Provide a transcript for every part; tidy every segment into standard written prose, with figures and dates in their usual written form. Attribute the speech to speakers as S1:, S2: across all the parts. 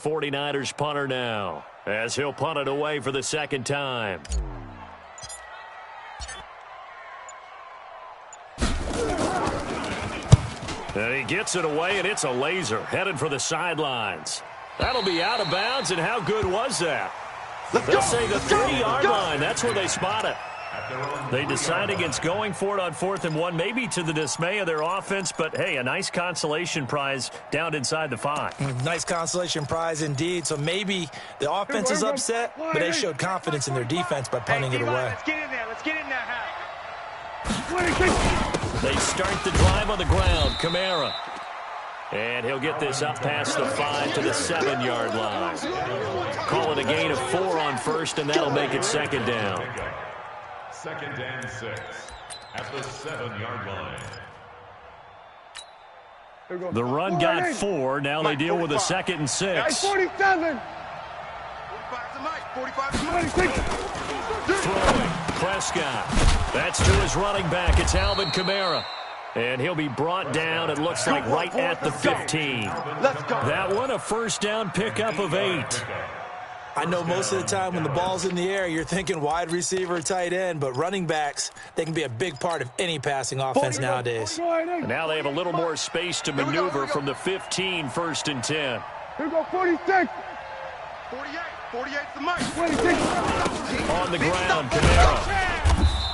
S1: 49ers punter now, as he'll punt it away for the second time. And he gets it away, and it's a laser, headed for the sidelines. That'll be out of bounds, and how good was that? They'll say the 3-yard line. That's where they spot it. They decide against going for it on 4th and 1, maybe to the dismay of their offense, but, hey, a nice consolation prize down inside the 5.
S2: Nice consolation prize indeed. So maybe the offense is upset, but they showed confidence in their defense by punting it away.
S3: Let's get in there. Let's get in there.
S1: They start the drive on the ground. Kamara. And he'll get this up past the 5 to the 7-yard line. Call it a gain of 4 on first, and that'll make it second down.
S4: 2nd and 6 at the 7-yard line.
S1: The run got 4. Now they deal with a 2nd and 6.
S3: 47. 46.
S1: Throwing. Prescott. That's to his running back. It's Alvin Kamara. And he'll be brought down, it looks like, right at the 15. That one, a first down pickup of 8.
S2: I know most of the time when the ball's in the air, you're thinking wide receiver, tight end, but running backs, they can be a big part of any passing offense nowadays.
S1: And now they have a little more space to maneuver from the 15, 1st and 10.
S3: Here we go, 46. 48. 48 to Mike. 26.
S1: On the ground, Kamara.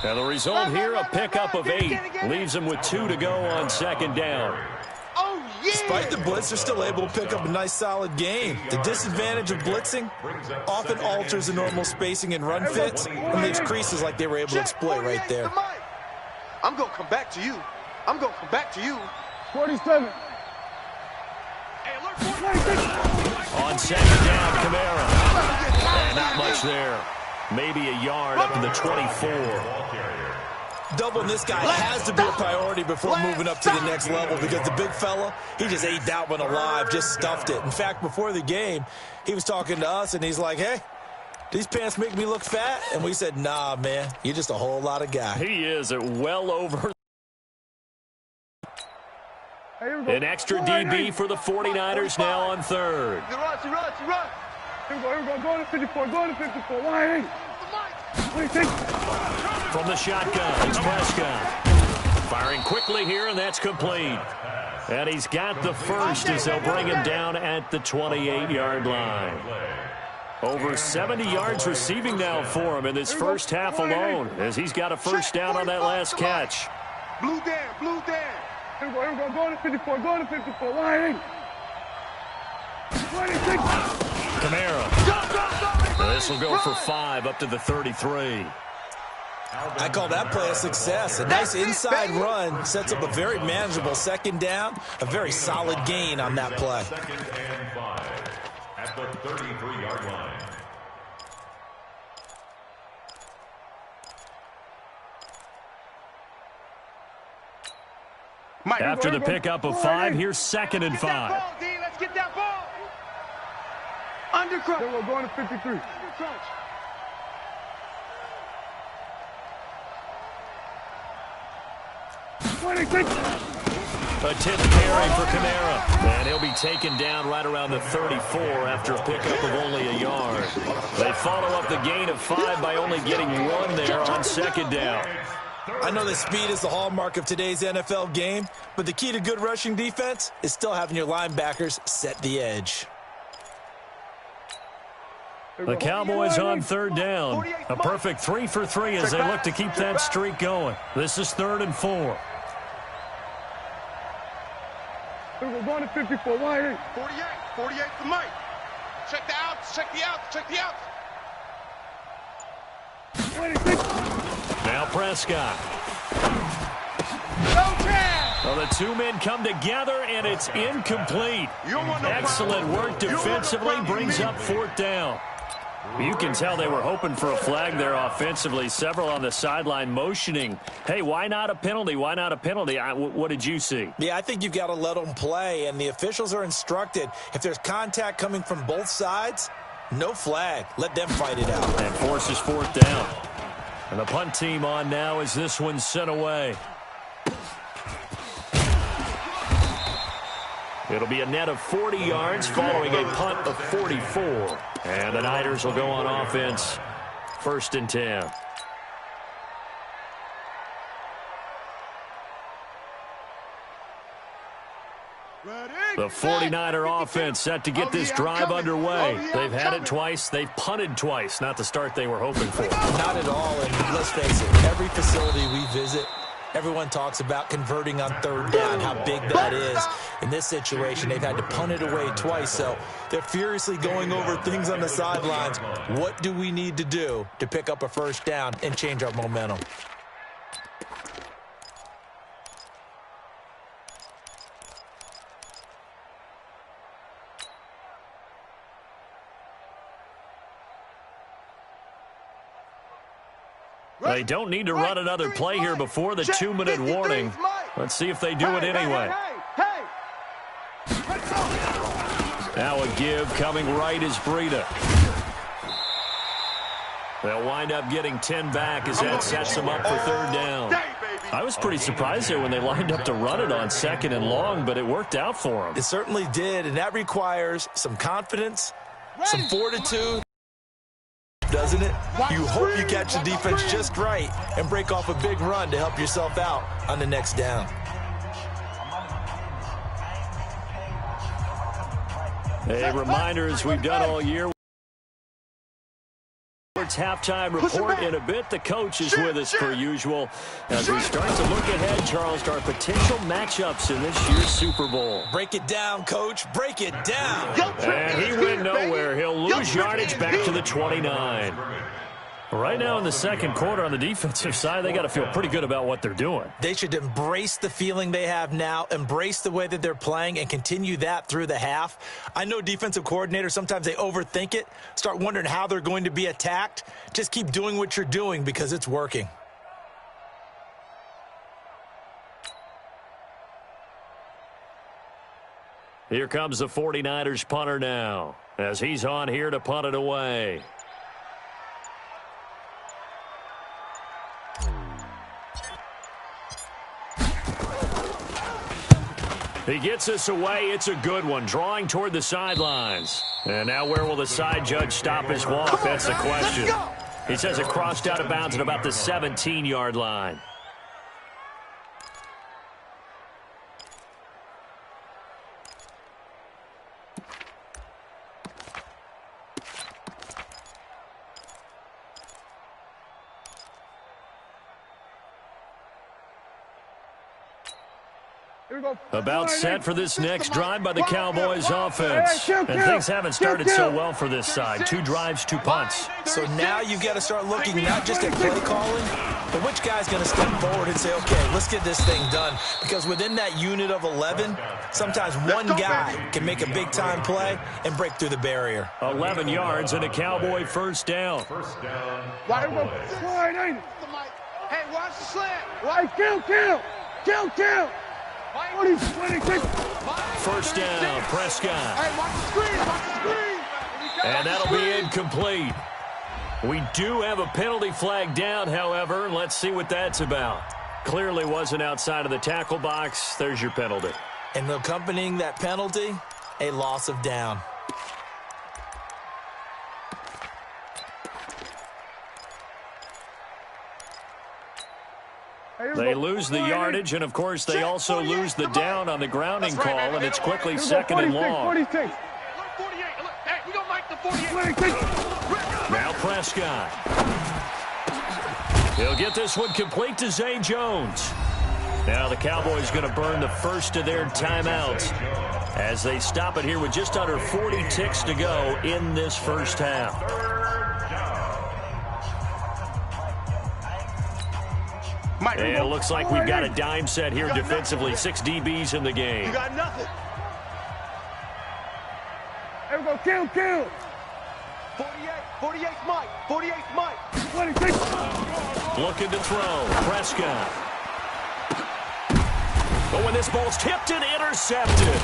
S1: Now the result here, a pickup of 8. Leaves them with 2 to go on 2nd down.
S3: Oh, yeah.
S2: Despite the blitz, they're still able to pick up a nice, solid gain. The disadvantage of blitzing often alters the normal spacing and run fits and leaves creases like they were able to exploit right there.
S3: I'm going to come back to you. 47. Hey, alert, 46.
S1: On 2nd down, Kamara. And not much there. Maybe a yard up to the 24.
S2: Doubling this guy has to be a priority before moving up to the next level because the big fella, he just ate that one alive, just stuffed it. In fact, before the game, he was talking to us, and he's like, hey, these pants make me look fat? And we said, nah, man, you're just a whole lot of guy.
S1: He is at well over. An extra DB for the 49ers now on 3rd.
S3: He runs. Here we go. Going to 54. Why? 26.
S1: From the shotgun, it's Prescott. Firing quickly here, and that's complete. And he's got the first as they'll bring him down at the 28-yard line. Over 70 yards receiving now for him in this first half alone, as he's got a first down on that last catch.
S3: Blue down. Here we go. Going to 54. Why? 26.
S1: Kamara. This will go for 5 up to the 33.
S2: I call that play a success. A nice inside run sets up a very manageable 2nd down, a very solid gain on that play.
S4: 2nd and 5 at the 33-yard line.
S1: After the pickup of 5, here's 2nd and 5.
S3: Let's get that ball. Under crunch. We're going to 53. Under crunch.
S1: A tip carry for Kamara. And he'll be taken down right around the 34 after a pickup of only a yard. They follow up the gain of 5 by only getting 1 there on 2nd down.
S2: I know that speed is the hallmark of today's NFL game, but the key to good rushing defense is still having your linebackers set the edge.
S1: The Cowboys on 3rd down. A perfect 3 for 3 as they look to keep that streak going. This is 3rd and 4.
S3: We're going to 54. Why? 48 to Mike. Check the outs. 26.
S1: Now Prescott. Well, the 2 men come together, and it's incomplete. Excellent work defensively, brings up 4th down. You can tell they were hoping for a flag there offensively. Several on the sideline motioning, hey, why not a penalty? What did you see?
S2: Yeah, I think you've got to let them play, and the officials are instructed, if there's contact coming from both sides, no flag. Let them fight it out.
S1: And forces 4th down. And the punt team on now as this one's sent away. It'll be a net of 40 yards following a punt of 44. And the Niners will go on offense, 1st and 10. The 49er offense set to get this drive underway. They've had it twice. They've punted twice. Not the start they were hoping for.
S2: Not at all, and let's face it, every facility we visit, everyone talks about converting on 3rd down, how big that is. In this situation, they've had to punt it away twice, so they're furiously going over things on the sidelines. What do we need to do to pick up a 1st down and change our momentum?
S1: They don't need to run another play here before the 2-minute warning. Let's see if they do it anyway. Now a give coming right is Breida. They'll wind up getting 10 back as that sets them up for 3rd down. I was pretty surprised there when they lined up to run it on 2nd and long, but it worked out for them.
S2: It certainly did, and that requires some confidence, some fortitude. Doesn't it? You hope you catch the defense just right and break off a big run to help yourself out on the next down.
S1: A reminder, as we've done all year. It's halftime report in a bit. The coach is with us per usual as we start to look ahead, Charles, to our potential matchups in this year's Super Bowl.
S2: Break it down, Coach. Break it down.
S1: And he went nowhere. He'll lose yardage back to the 29. Right now in the 2nd quarter on the defensive side, they got to feel pretty good about what they're doing.
S2: They should embrace the feeling they have now, embrace the way that they're playing, and continue that through the half. I know defensive coordinators, sometimes they overthink it, start wondering how they're going to be attacked. Just keep doing what you're doing because it's working.
S1: Here comes the 49ers punter now as he's on here to punt it away. He gets us away. It's a good one. Drawing toward the sidelines. And now where will the side judge stop his walk? That's the question. He says it crossed out of bounds at about the 17-yard line. About set for this next drive by the Cowboys offense. And things haven't started so well for this side. 2 drives, 2 punts.
S2: So now you've got to start looking not just at play calling, but which guy's going to step forward and say, okay, let's get this thing done. Because within that unit of 11, sometimes one guy can make a big-time play and break through the barrier.
S1: 11 yards and a Cowboy 1st down.
S3: Hey, watch the slant. Kill.
S1: 1st down, Prescott.
S3: Hey, watch the screen.
S1: And that'll be incomplete. We do have a penalty flag down, however. Let's see what that's about. Clearly wasn't outside of the tackle box. There's your penalty.
S2: And accompanying that penalty, a loss of down.
S1: They lose the yardage, and, of course, they also lose the down on the grounding call, and it's quickly 2nd and long. Now Prescott. He'll get this one complete to Zay Jones. Now the Cowboys going to burn the first of their timeouts as they stop it here with just under 40 ticks to go in this 1st half. And it looks like we've got a dime set here defensively. 6 DBs in the game.
S3: You got nothing. There we go. Kill. 48 Mike. 26.
S1: Looking to throw. Prescott. But when this ball's tipped and intercepted.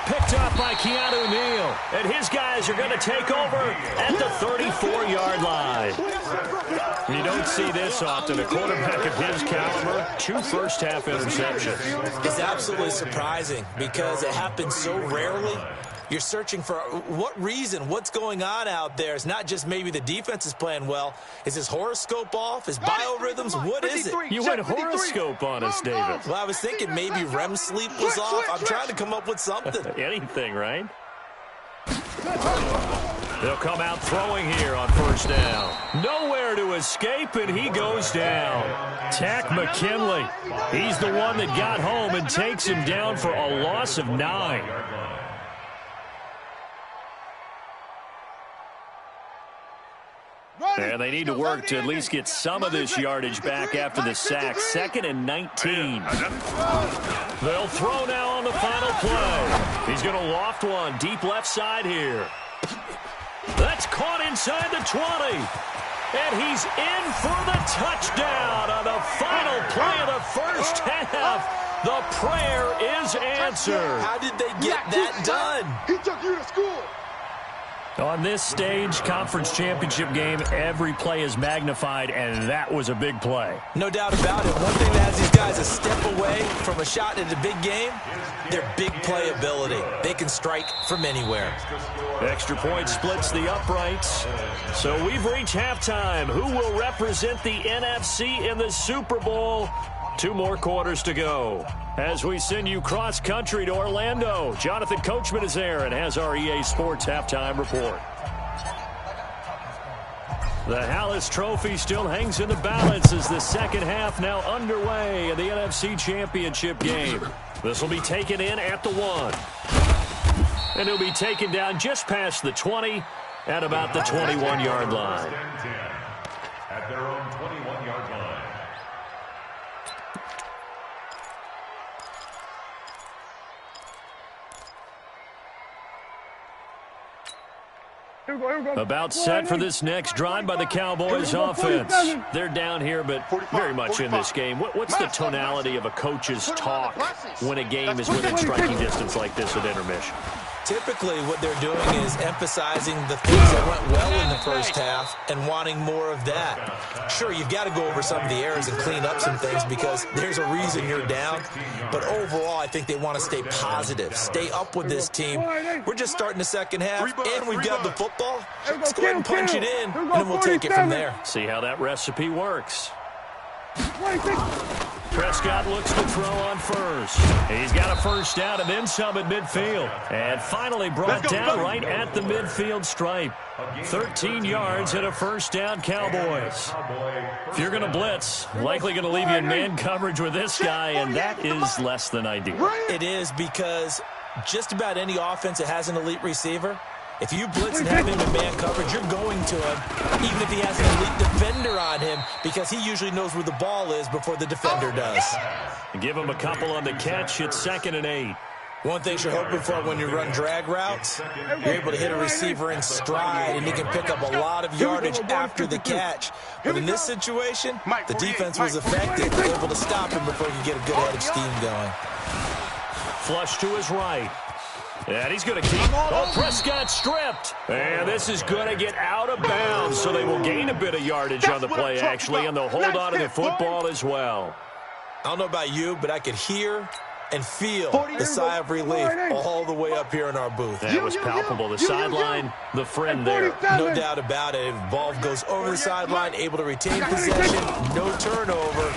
S1: Picked up by Keanu Neal. And his guys are going to take over at the 34-yard line. You don't see this often. A quarterback of his caliber, 2 first-half interceptions.
S2: It's absolutely surprising because it happens so rarely. You're searching for what reason, what's going on out there. It's not just maybe the defense is playing well. Is his horoscope off? His biorhythms? What is it?
S1: You went horoscope on us, David.
S2: Well, I was thinking maybe REM sleep was off. I'm trying to come up with something.
S1: Anything, right? They'll come out throwing here on first down. Nowhere to escape, and he goes down. Tack McKinley. He's the one that got home and takes him down for a loss of 9. And they need to work to at least get some of this yardage back after the sack. 2nd and 19. They'll throw now on the final play. He's going to loft one deep left side here. That's caught inside the 20. And he's in for the touchdown on the final play of the first half. The prayer is answered.
S2: How did they get that done?
S3: He took you to school.
S1: On this stage, conference championship game, every play is magnified, and that was a big play.
S2: No doubt about it. One thing that has these guys a step away from a shot at a big game, their big play ability. They can strike from anywhere.
S1: Extra point splits the uprights. So we've reached halftime. Who will represent the NFC in the Super Bowl? 2 more quarters to go. As we send you cross-country to Orlando, Jonathan Coachman is there and has our EA Sports halftime report. The Hallis Trophy still hangs in the balance as the second half now underway in the NFC Championship game. This will be taken in at the 1. And it'll be taken down just past the 20 at about the 21-yard line.
S4: At their own 21-yard line.
S1: About set for this next drive by the Cowboys offense. They're down here, but very much in this game. What's the tonality of a coach's talk when a game is within striking distance like this at intermission?
S2: Typically, what they're doing is emphasizing the things that went well in the first half and wanting more of that. Sure, you've got to go over some of the errors and clean up some things because there's a reason you're down. But overall, I think they want to stay positive, stay up with this team. We're just starting the second half, and we've got the football. Let's go ahead and punch it in, and then we'll take it from there.
S1: See how that recipe works. Prescott looks to throw on first. He's got a first down and then some at midfield. And finally brought down right at the midfield stripe. 13 yards and a first down, Cowboys. If you're going to blitz, likely going to leave you in man coverage with this guy, and that is less than ideal.
S2: It is because just about any offense that has an elite receiver, if you blitz and have him in man coverage, you're going to him, even if he has an elite defender on him, because he usually knows where the ball is before the defender does.
S1: Give him a couple on the catch. It's 2nd and 8.
S2: One thing you're hoping for when you run drag routes, you're able to hit a receiver in stride, and he can pick up a lot of yardage after the catch. But in this situation, the defense was effective, able to stop him before he could get a good head of steam going.
S1: Flush to his right. And he's going to keep. Oh, Prescott stripped. And this is going to get out of bounds, so they will gain a bit of yardage on the play, actually, and they'll hold on to the football as well.
S2: I don't know about you, but I could hear and feel the sigh of relief all the way up here in our booth.
S1: That was palpable. The sideline, the friend there.
S2: No doubt about it. Ball goes over the sideline, able to retain possession, no turnover.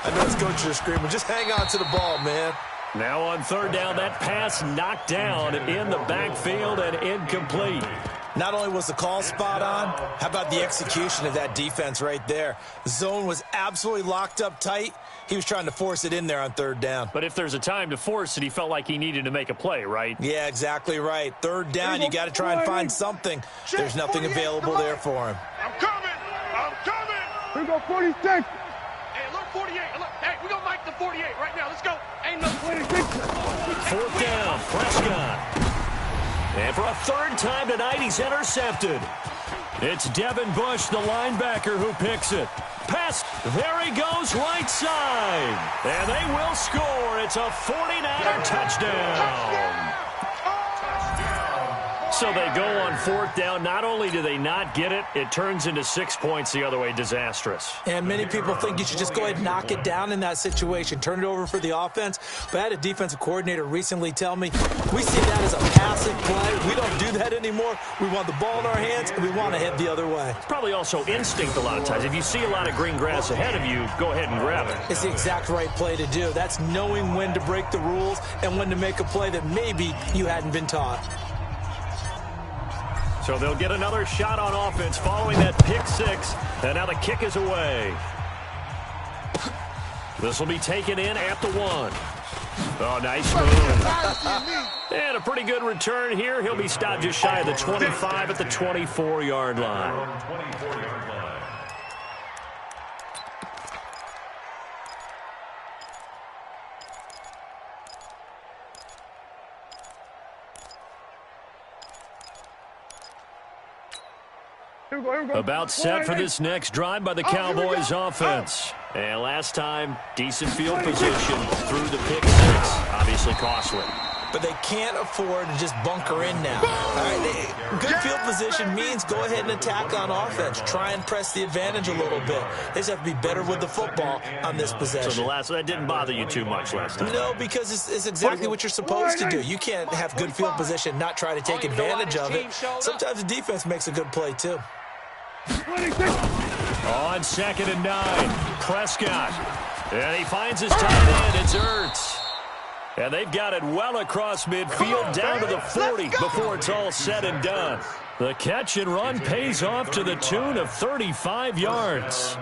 S2: I know his coaches are screaming, just hang on to the ball, man.
S1: Now on third down, that pass knocked down in the backfield and incomplete.
S2: Not only was the call spot on, how about the execution of that defense right there? The zone was absolutely locked up tight. He was trying to force it in there on third down.
S1: But if there's a time to force it, he felt like he needed to make a play, right?
S2: Yeah, exactly right. Third down, you got to try and find something. There's nothing available there for him.
S3: I'm coming. I'm coming. Here we go, 46. Hey, look, 48. Look, hey, we're going to make the 48 right now. Let's go. Ain't no 46.
S1: Fourth down, Prescott. And for a third time tonight, he's intercepted. It's Devin Bush, the linebacker, who picks it. Pass, there he goes, right side. And they will score. It's a 49er touchdown. So they go on 4th down. Not only do they not get it, it turns into 6 points the other way. Disastrous.
S2: And many people think you should just go ahead and knock it down in that situation. Turn it over for the offense. But I had a defensive coordinator recently tell me, we see that as a passive play. We don't do that anymore. We want the ball in our hands, and we want to head the other way.
S1: It's probably also instinct a lot of times. If you see a lot of green grass ahead of you, go ahead and grab it.
S2: It's the exact right play to do. That's knowing when to break the rules and when to make a play that maybe you hadn't been taught.
S1: So they'll get another shot on offense following that pick 6. And now the kick is away. This will be taken in at the 1. Oh, nice move. And a pretty good return here. He'll be stopped just shy of the 25 at the 24-yard line. About set for this next drive by the Cowboys offense. And last time, decent field position through the pick 6. Obviously costly.
S2: But they can't afford to just bunker in now. All right, good field position means go ahead and attack on offense. Try and press the advantage a little bit. They just have to be better with the football on this possession.
S1: So that didn't bother you too much last time?
S2: No, because it's exactly what you're supposed to do. You can't have good field position, not try to take advantage of it. Sometimes the defense makes a good play, too.
S1: On 2nd and 9, Prescott. And he finds his tight end. It's Ertz. And they've got it well across midfield down to the 40 before it's all said and done. The catch and run pays off to the tune of 35 yards.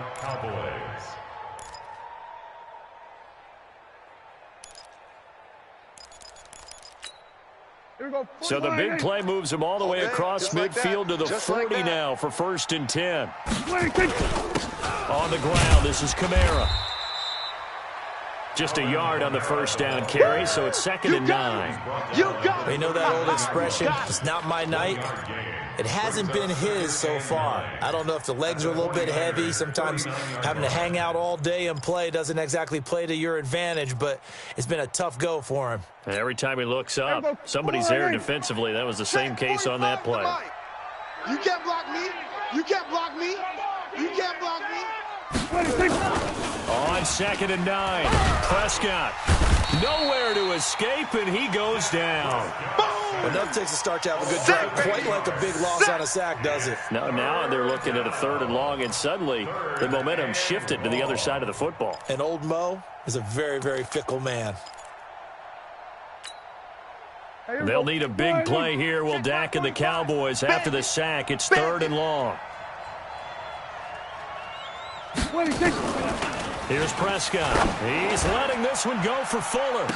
S1: So the big play moves him all the way across midfield to the 40 now for 1st and 10. On the ground, this is Kamara. Just a yard on the 1st down carry, so it's 2nd and 9.
S2: We know that old expression, it's not my night. It hasn't been his so far. I don't know if the legs are a little bit heavy. Sometimes having to hang out all day and play doesn't exactly play to your advantage, but it's been a tough go for him.
S1: And every time he looks up, somebody's there defensively. That was the same case on that play.
S3: You can't block me. You can't block me. You can't block me.
S1: On 2nd and 9, Prescott. Nowhere to escape, and he goes down.
S2: Enough takes a start to have a good drive. Quite like a big loss on a sack, does it?
S1: Now they're looking at a 3rd and long, and suddenly the momentum shifted to the other side of the football.
S2: And old Mo is a very, very fickle man.
S1: They'll need a big play here. Will Dak and the Cowboys after the sack. It's 3rd and long. Here's Prescott. He's letting this one go for Fuller.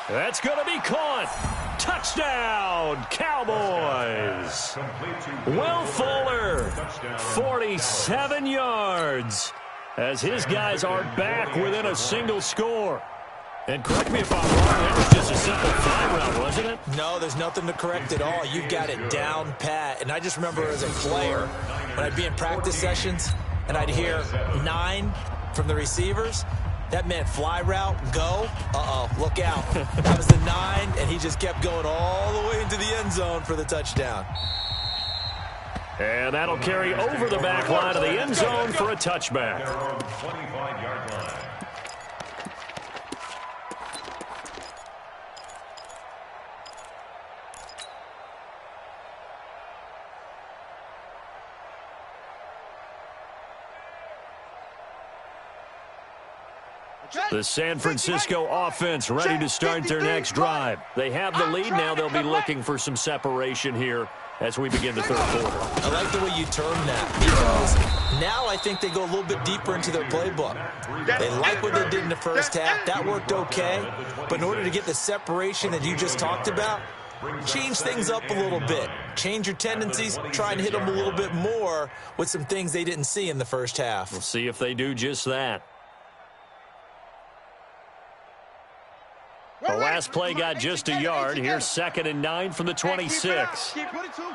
S1: That's going to be caught. Touchdown, Cowboys. Will Fuller, 47 yards, as his guys are back within a single score. And correct me if I'm wrong, that was just a simple fly route, wasn't it?
S2: No, there's nothing to correct at all. You've got it down pat. And I just remember as a player, when I'd be in practice sessions, and I'd hear 9 from the receivers, that meant fly route, go, look out. That was the 9, and he just kept going all the way into the end zone for the touchdown.
S1: And that'll carry over the back line of the end zone for a touchback.
S4: 25-yard line.
S1: The San Francisco offense ready to start their next drive. They have the lead now. They'll be looking for some separation here as we begin the 3rd quarter.
S2: I like the way you term that, because now I think they go a little bit deeper into their playbook. They like what they did in the first half. That worked okay. But in order to get the separation that you just talked about, change things up a little bit. Change your tendencies. Try and hit them a little bit more with some things they didn't see in the first half.
S1: We'll see if they do just that. The last play got just a yard. Here's 2nd and 9 from the 26.
S3: 22,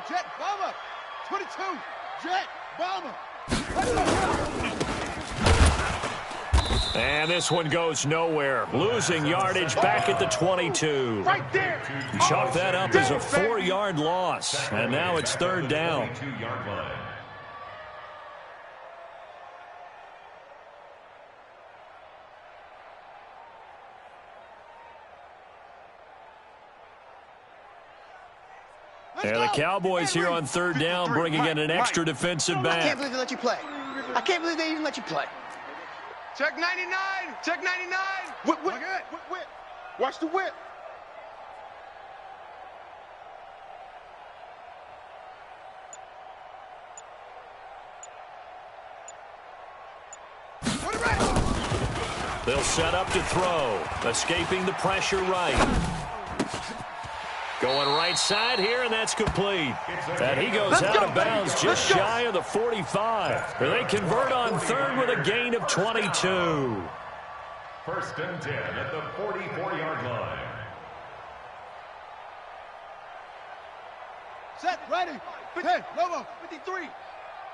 S3: jet, bomber. 22, jet, bomber.
S1: And this one goes nowhere. Losing yardage back at the 22.
S3: Right there.
S1: Chalk that up as a 4-yard loss. And now it's third down. And the Cowboys here on third down bringing in an extra defensive back.
S5: I can't believe they let you play. I can't believe they even let you play.
S3: Check 99. Check 99. Whip. Watch the whip.
S1: They'll set up to throw. Escaping the pressure right. Going right side here, and that's complete. And he goes out of bounds just shy of the 45. They convert on third with a gain of 22.
S4: First and 10 at the 44-yard line.
S3: Set, ready. 10, Lobo, 53.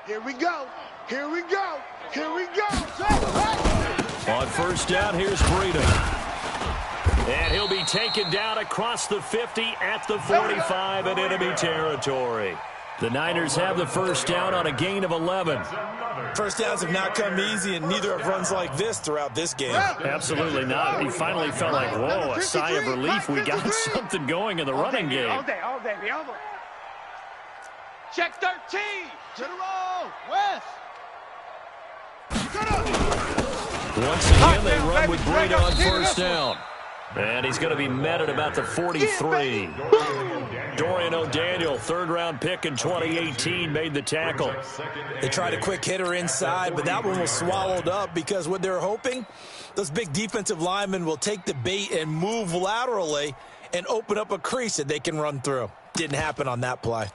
S3: Here we go. Here we go. Here we go. Set, right.
S1: On first down, here's Breida. And he'll be taken down across the 50 at the 45 in enemy territory. The Niners have the first down on a gain of 11.
S2: First downs have not come easy, and neither have runs like this throughout this game.
S1: Absolutely not. He finally felt like, whoa, a sigh of relief. We got something going in the running game.
S3: All day. Check 13. To the roll. West.
S1: Once again, they run with Breida on first down. And he's going to be met at about the 43. Dorian O'Daniel, third-round pick in 2018, made the tackle.
S2: They tried a quick hitter inside, but that one was swallowed up because what they're hoping, those big defensive linemen will take the bait and move laterally and open up a crease that they can run through. Didn't happen on that play.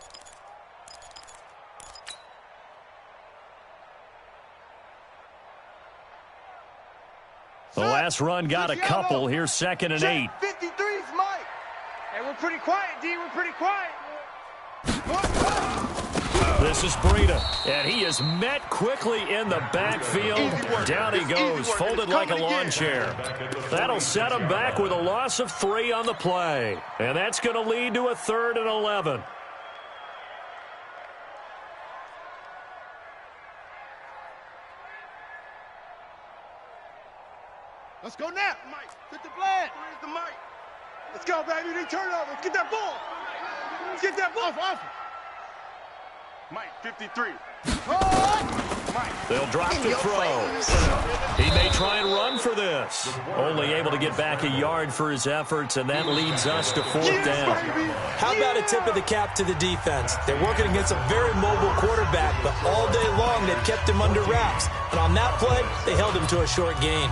S1: The last run got a couple. Here's second and 8.
S3: 53's Mike. Hey, we're pretty quiet, D. We're pretty quiet.
S1: This is Breida, and he is met quickly in the backfield. Down he goes, folded like a lawn chair. That'll set him back with a loss of 3 on the play. And that's going to lead to a 3rd and 11.
S3: Let's go now, Mike. Get the blast. Where's the mic? Let's go, baby. They turn over. Let's get that ball. Let's get that ball. Off. Mike, 53. Mike.
S1: They'll drop the throw. He may try and run for this. Only able to get back a yard for his efforts, and that leads us to 4th down.
S2: How about a tip of the cap to the defense? They're working against a very mobile quarterback, but all day long they've kept him under wraps. And on that play, they held him to a short gain.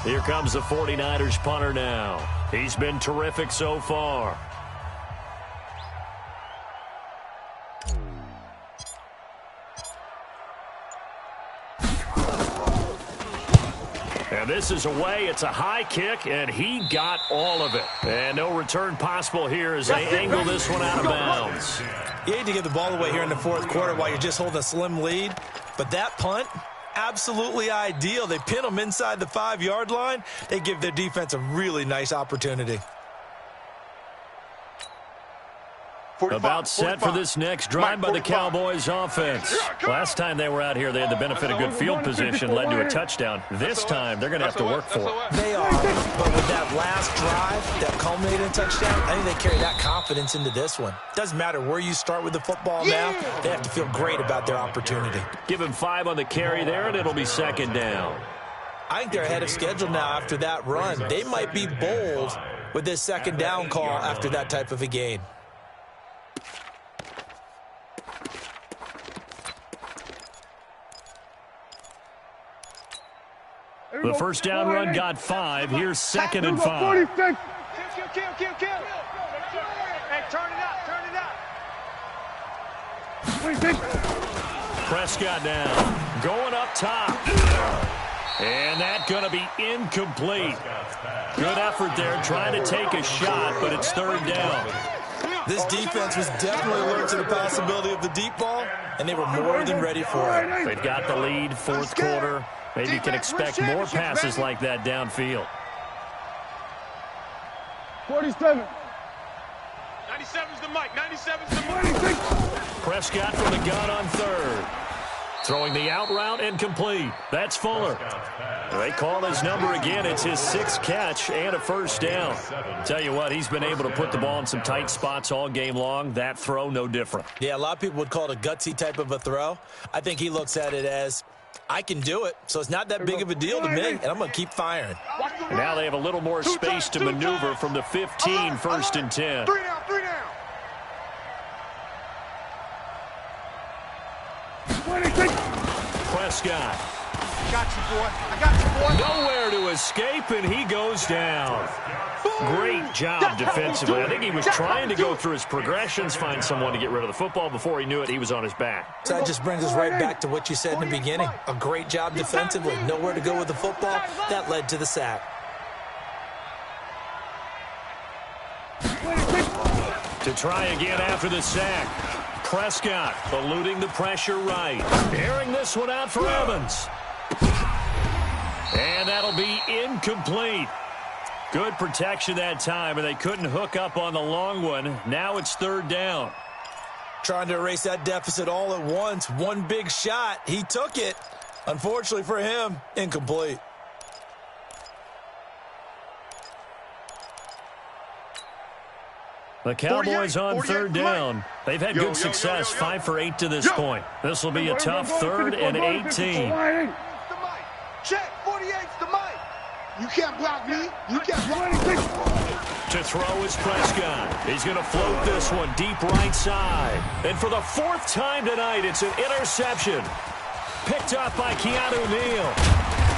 S1: Here comes the 49ers punter now. He's been terrific so far. And this is away. It's a high kick, and he got all of it. And no return possible here as they angle this one out of bounds.
S2: You hate to give the ball away here in the 4th quarter while you're just holding a slim lead, but that punt, absolutely ideal. They pin them inside the 5-yard line. They give their defense a really nice opportunity.
S3: 45,
S1: About set
S3: 45.
S1: for this next drive by the Cowboys offense. Last time they were out here, they had the benefit of good field position, led to a touchdown. This time, they're going to have to work for it.
S2: They are, but with that last drive that culminated in touchdown, I think they carry that confidence into this one. Doesn't matter where you start with the football now, they have to feel great about their opportunity.
S1: Give him 5 on the carry there, and it'll be second down.
S2: I think they're ahead of schedule now after that run. They might be bold with this second down call after that type of a gain.
S1: The first down run got 5. Here's second and 5.
S3: 46. Kill. Hey, turn it up. 26.
S1: Prescott now going up top. And that's going to be incomplete. Good effort there, trying to take a shot, but it's third down.
S2: This defense was definitely alert to the possibility of the deep ball, and they were more than ready for it.
S1: They've got the lead, fourth quarter. Maybe you can expect more passes like that downfield.
S3: 47. 97's the mic. 97's the mic.
S1: Prescott from the gun on third. Throwing the out route and complete. That's Fuller. They call his number again. It's his sixth catch and a first down. Tell you what, he's been able to put the ball in some tight spots all game long. That throw, no different.
S2: Yeah, a lot of people would call it a gutsy type of a throw. I think he looks at it as, I can do it, so it's not that big of a deal to me, and I'm going to keep firing.
S1: And now they have a little more space to maneuver from the 15, first and 10.
S3: 3 down, 3 down. 26.
S1: Prescott.
S5: Got you, boy. I got you, boy.
S1: Nowhere to escape, and he goes down. Great job defensively. I think he was trying to go through his progressions, find someone to get rid of the football. Before he knew it, he was on his back.
S2: So that just brings us right back to what you said in the beginning. A great job defensively. Nowhere to go with the football. That led to the sack.
S1: To try again after the sack. Prescott eluding the pressure right. Airing this one out for Evans. And that'll be incomplete. Good protection that time, and they couldn't hook up on the long one. Now it's third down.
S2: Trying to erase that deficit all at once. One big shot. He took it. Unfortunately for him, incomplete.
S1: The Cowboys on third down. They've had good success, 5 for 8 to this point. This will be a tough third and 18.
S5: Check, 48's the mic. You can't block me. You can't block me.
S1: To throw is Prescott. He's going to float this one deep right side. And for the fourth time tonight, it's an interception. Picked up by Keanu Neal.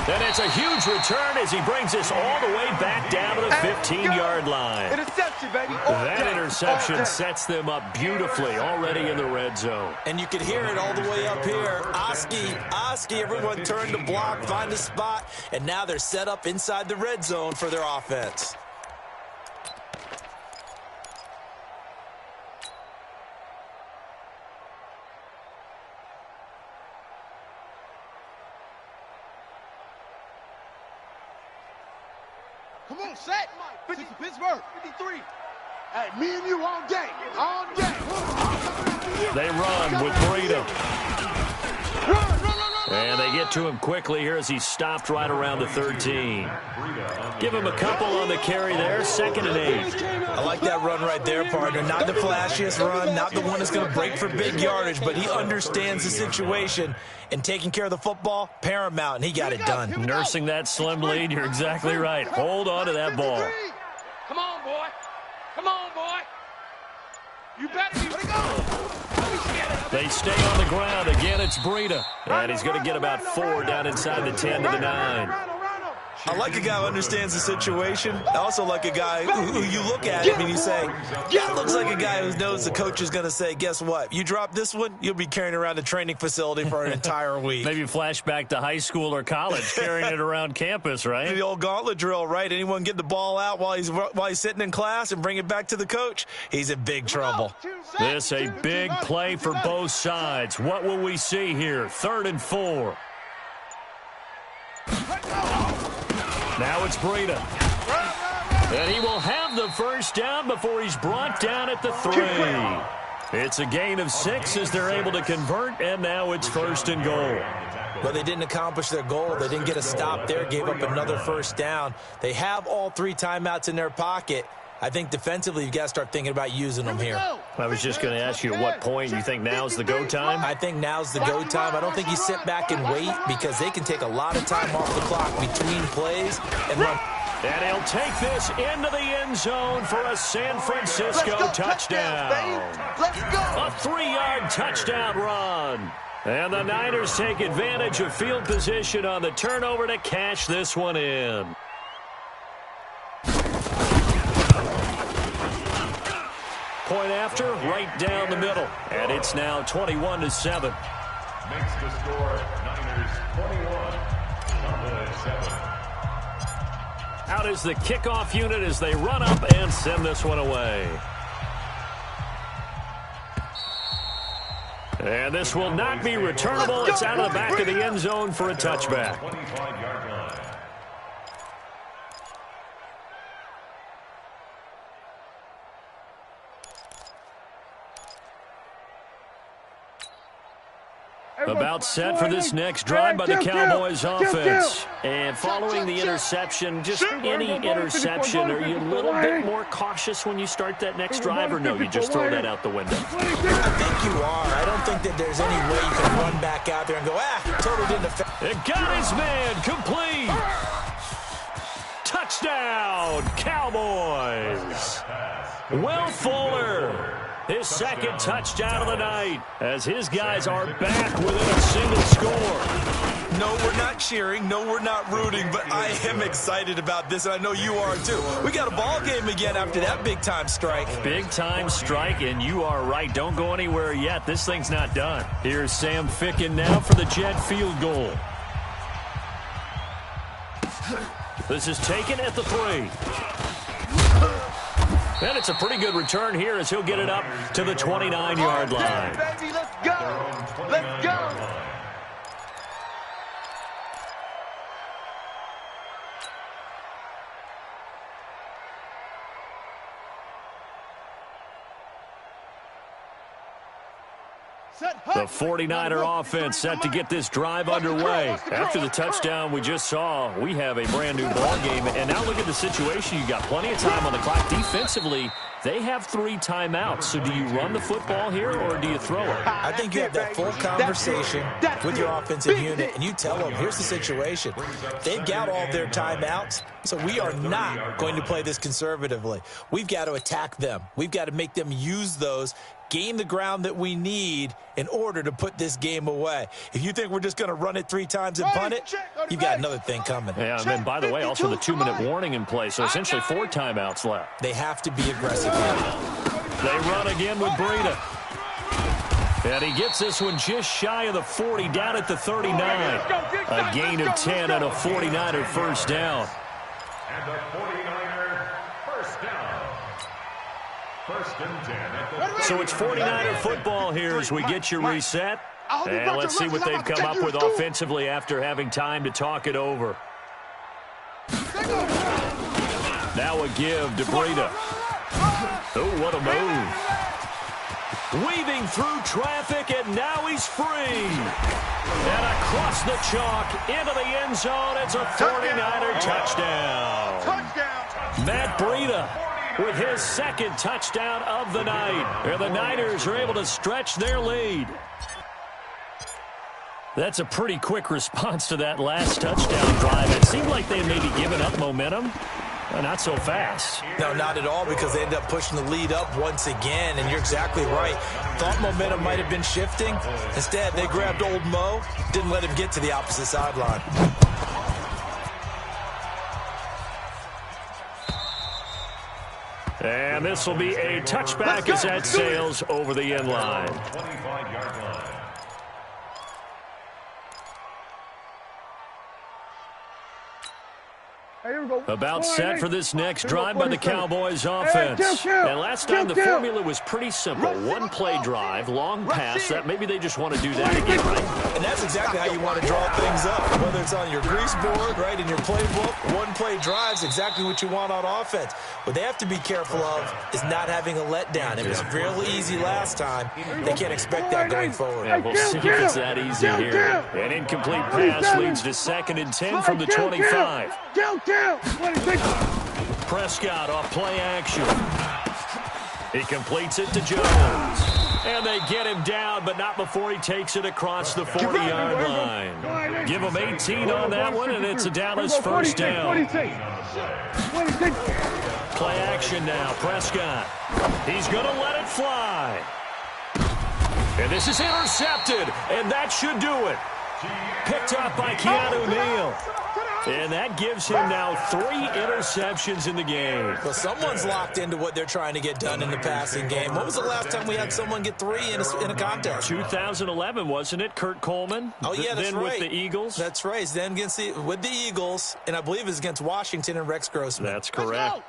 S1: And it's a huge return as he brings this all the way back down to the 15-yard line.
S5: Interception, baby.
S1: That interception sets them up beautifully already in the red zone.
S2: And you can hear it all the way up here. Oski, everyone turned to block, find a spot, and now they're set up inside the red zone for their offense.
S5: Come on, set. 50, Pittsburgh, 53. Hey, me and you all day. All day.
S1: They run with Breida. And they get to him quickly here as he's stopped right around the 13. Give him a couple on the carry there, 2nd and 8.
S2: I like that run right there, partner. Not the flashiest run, not the one that's going to break for big yardage, but he understands the situation, and taking care of the football, paramount, and he got it done.
S1: Nursing that slim lead, you're exactly right. Hold on to that ball.
S3: Come on, boy. Come on, boy. You better be. Let it go.
S1: They stay on the ground. Again, it's Breida. And he's going to get about 4 down inside the 10 to the 9.
S2: I like a guy who understands the situation. I also like a guy who you look at him and you say, that looks like a guy who knows the coach is going to say, guess what? You drop this one, you'll be carrying around a training facility for an entire week.
S1: Maybe flashback to high school or college, carrying it around campus, right?
S2: The old gauntlet drill, right? Anyone get the ball out while he's sitting in class and bring it back to the coach, he's in big trouble.
S1: This a big play for both sides. What will we see here? 3rd and 4. Now it's Breida. And he will have the first down before he's brought down at the 3. It's a gain of 6 as they're able to convert, and now it's 1st and goal.
S2: Well, they didn't accomplish their goal. They didn't get a stop there, gave up another first down. They have all 3 timeouts in their pocket. I think defensively, you've got to start thinking about using them here.
S1: I was just going to ask you at what point you think now's the go time?
S2: I think now's the go time. I don't think you sit back and wait because they can take a lot of time off the clock between plays and run.
S1: And he'll take this into the end zone for a San Francisco touchdown. A 3-yard touchdown run. And the Niners take advantage of field position on the turnover to cash this one in. Point after, right down the middle. And it's now 21-7.
S4: Makes the score Niners 21, Cowboys 7.
S1: Out is the kickoff unit as they run up and send this one away. And this will not be returnable. It's out of the back of the end zone for a touchback.
S4: 25-yard line.
S1: About set for this next drive by the Cowboys offense. And following the interception, just any interception, are you a little bit more cautious when you start that next drive, or no, you just throw that out the window?
S2: I think you are. I don't think that there's any way you can run back out there and go, totally didn't affect.
S1: It got his man complete. Touchdown, Cowboys. Will Fuller. His second touchdown of the night as his guys are back within a single score.
S2: No, we're not cheering. No, we're not rooting, but I am excited about this, and I know you are too. We got a ball game again after that big-time strike.
S1: Big-time strike, and you are right. Don't go anywhere yet. This thing's not done. Here's Sam Ficken now for the Jet field goal. This is taken at the 3. And it's a pretty good return here as he'll get it up to the 29-yard line.
S5: Baby, let's go. Let's go.
S1: The 49er offense set to get this drive underway. After the touchdown we just saw, we have a brand new ball game. And now look at the situation. You got plenty of time on the clock. Defensively, they have 3 timeouts. So do you run the football here or do you throw it?
S2: I think you have that full conversation with your offensive unit, and you tell them, here's the situation. They've got all their timeouts, so we are not going to play this conservatively. We've got to attack them. We've got to make them use those, gain the ground that we need in order to put this game away. If you think we're just going to run it 3 times and punt it, you've got another thing coming.
S1: Yeah, and then, by the way, also the 2-minute warning in play, so essentially 4 timeouts left.
S2: They have to be aggressive here.
S1: They run again with Breida. And he gets this one just shy of the 40, down at the 39. A gain of 10 and a 49er first down.
S4: And the 49er first down. First and 10 at the
S1: So it's 49er football here as we get you reset. And let's see what they've come up with offensively after having time to talk it over. Now a give to Breida. Oh, what a move. Weaving through traffic, and now he's free. And across the chalk into the end zone, it's a 49er touchdown. Matt Breida with his second touchdown of the night. And the Niners are able to stretch their lead. That's a pretty quick response to that last touchdown drive. It seemed like they may be giving up momentum. Not so fast.
S2: No, not at all, because they ended up pushing the lead up once again, and you're exactly right. Thought momentum might have been shifting. Instead, they grabbed old Mo, didn't let him get to the opposite sideline.
S1: And this will be a touchback as that sails over the end line.
S4: 25-yard line.
S1: About set for this next drive by the Cowboys offense. And last time the formula was pretty simple. 1-play drive, long pass. That maybe they just want to do that again, right?
S2: And that's exactly how you want to draw things up. Whether it's on your grease board, right, in your playbook, 1-play drive's exactly what you want on offense. What they have to be careful of is not having a letdown. It was real easy last time. They can't expect that going forward.
S1: Yeah, we'll see if it's that easy here. An incomplete pass leads to 2nd and 10 from the 25. Prescott off play action. He completes it to Jones. And they get him down, but not before he takes it across the 40-yard line. Give him 18 on that one, and it's a Dallas first down. Play action now, Prescott. He's going to let it fly. And this is intercepted, and that should do it. Picked up by Keanu Neal. And that gives him now 3 interceptions in the game.
S2: Well, someone's locked into what they're trying to get done in the passing game. When was the last time we had someone get 3 in a contest?
S1: 2011, wasn't it? Kurt Coleman.
S2: Oh, yeah, that's
S1: then
S2: right.
S1: with the Eagles.
S2: That's right. Then with the Eagles, and I believe it's against Washington and Rex Grossman.
S1: That's correct.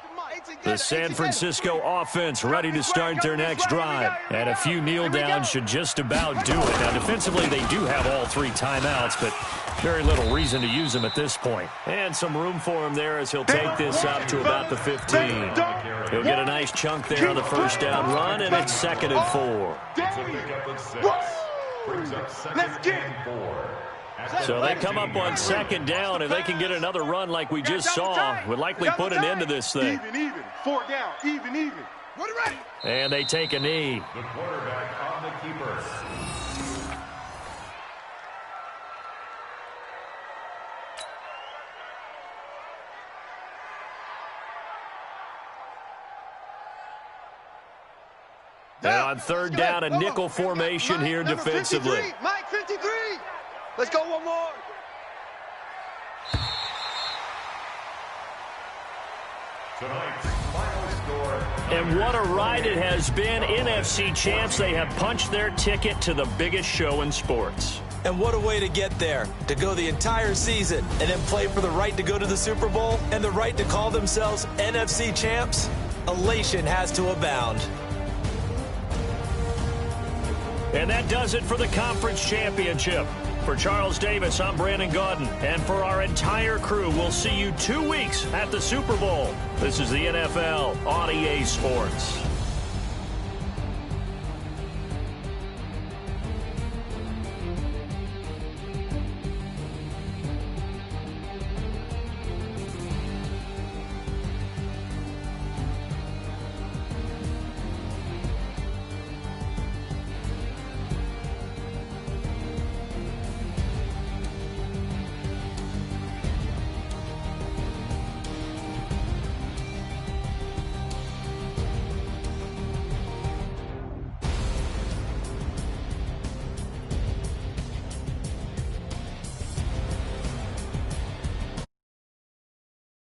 S1: The San Francisco offense ready to start their next drive. And a few kneel downs should just about do it. Now, defensively, they do have all 3 timeouts, but very little reason to use them at this point. And some room for him there as he'll take this up to about the 15. He'll get a nice chunk there on the first down run, and it's 2nd and 4.
S3: Let's get it.
S1: So they come up on 2nd down, and they can get another run like we just saw. Would likely put an end to this thing.
S3: Even. 4 down. Even. Ready.
S1: And they take a knee.
S4: The quarterback on the keeper.
S1: And on 3rd down, a nickel formation here defensively.
S5: 53. Mike 53. Let's go one more.
S4: Tonight's final score.
S1: And what a ride it has been. NFC champs, they have punched their ticket to the biggest show in sports.
S2: And what a way to get there, to go the entire season and then play for the right to go to the Super Bowl and the right to call themselves NFC champs. Elation has to abound.
S1: And that does it for the conference championship. For Charles Davis, I'm Brandon Gaudin. And for our entire crew, we'll see you 2 weeks at the Super Bowl. This is the NFL on EA Sports.